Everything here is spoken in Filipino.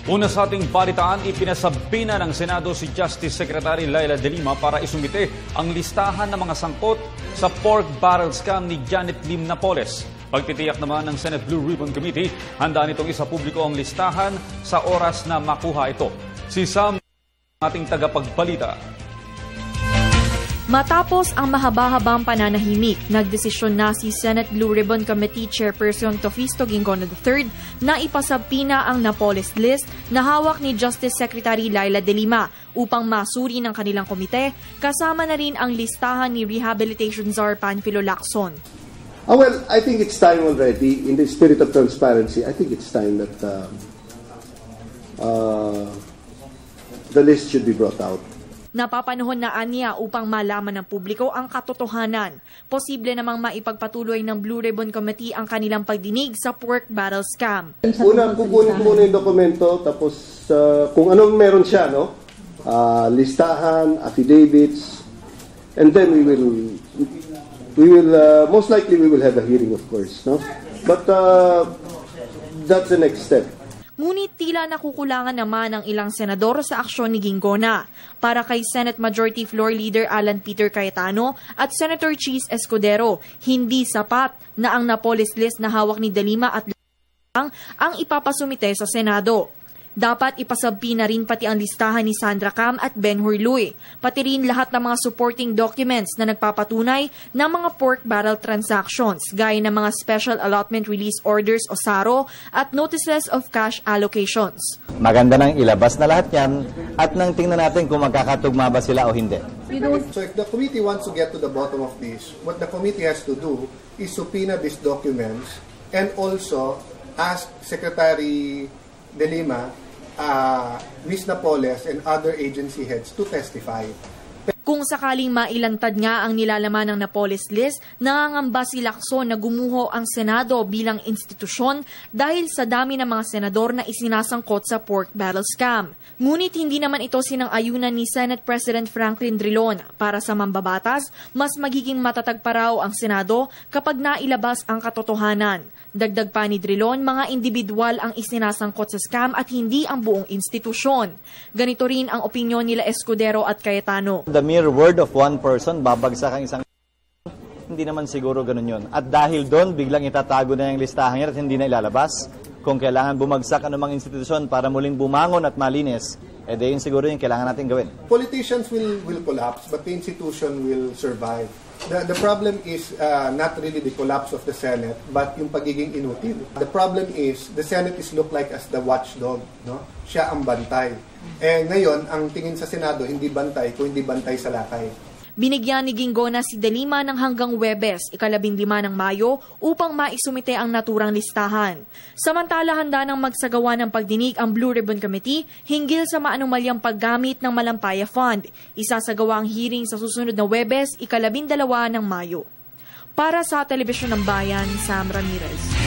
Una sa ating balitaan, ipinasabi na ng Senado si Justice Secretary Laila De Lima para isumite ang listahan ng mga sangkot sa pork barrel scam ni Janet Lim Napoles. Pagtitiyak naman ng Senate Blue Ribbon Committee, handa nitong isapubliko ang listahan sa oras na makuha ito. Si Sam, ating tagapagbalita. Matapos ang mahaba-habang pananahimik, nagdesisyon na si Senate Blue Ribbon Committee Chairperson Tofisto Gingono III na ipasabpi na ang Napoles list na hawak ni Justice Secretary Laila De Lima upang masuri ng kanilang komite, kasama na rin ang listahan ni Rehabilitation Czar Panfilo Lacson. Well, I think it's time already, in the spirit of transparency, I think it's time that the list should be brought out. Napapanahon na aniya upang malaman ng publiko ang katotohanan. Posible namang maipagpatuloy ng Blue Ribbon Committee ang kanilang pagdinig sa pork barrel scam. Una, kukunin ko muna yung dokumento, tapos kung anong meron siya, no? Listahan, affidavits, and then we will most likely we will have a hearing, of course, no? But that's the next step. Ngunit tila nakukulangan naman ang ilang senador sa aksyon ni Ginggona. Para kay Senate Majority Floor Leader Alan Peter Cayetano at Senator Cheese Escudero, hindi sapat na ang Napoles list na hawak ni De Lima at ang ipapasumite sa Senado. Dapat ipasabpi na rin pati ang listahan ni Sandra Cam at Ben Hurluy, pati rin lahat ng mga supporting documents na nagpapatunay ng mga pork barrel transactions, gaya ng mga Special Allotment Release Orders o SARO at Notices of Cash Allocations. Maganda nang ilabas na lahat yan at nang tingnan natin kung magkakatugma ba sila o hindi. So if the committee wants to get to the bottom of this, what the committee has to do is subpoena these documents and also ask Secretary De Lima, Ms. Napoles and other agency heads to testify. Kung sakaling mailantad nga ang nilalaman ng Napoles list, nangangamba si Lacson na gumuho ang Senado bilang institusyon dahil sa dami ng mga senador na isinasangkot sa pork barrel scam. Ngunit hindi naman ito sinang-ayunan ni Senate President Franklin Drilon. Para sa mambabatas, mas magiging matatag pa raw ang Senado kapag nailabas ang katotohanan. Dagdag pa ni Drilon, mga individual ang isinasangkot sa scam at hindi ang buong institusyon. Ganito rin ang opinyon nila Escudero at Cayetano. The mere word of one person, babagsak ang isang hindi naman siguro ganun yun. At dahil doon, biglang itatago na yung listahan niya at hindi na ilalabas. Kung kailangan bumagsak anumang institusyon para muling bumangon at malinis, yun siguro yung kailangan natin gawin. Politicians will collapse, but the institution will survive. The problem is not really the collapse of the Senate, but yung pagiging inutil. The problem is the Senate is looked like as the watchdog, no? Siya ang bantay. Ngayon, ang tingin sa Senado, hindi bantay, kung hindi bantay sa lakay. Binigyan ni Ginggona si De Lima ng hanggang Huwebes, 15 ng Mayo, upang maisumite ang naturang listahan. Samantala, handa ng magsagawa ng pagdinig ang Blue Ribbon Committee hinggil sa maanumalyang paggamit ng Malampaya Fund. Isasagawa ang hearing sa susunod na Huwebes, 12 ng Mayo. Para sa Telebisyon ng Bayan, Sam Ramirez.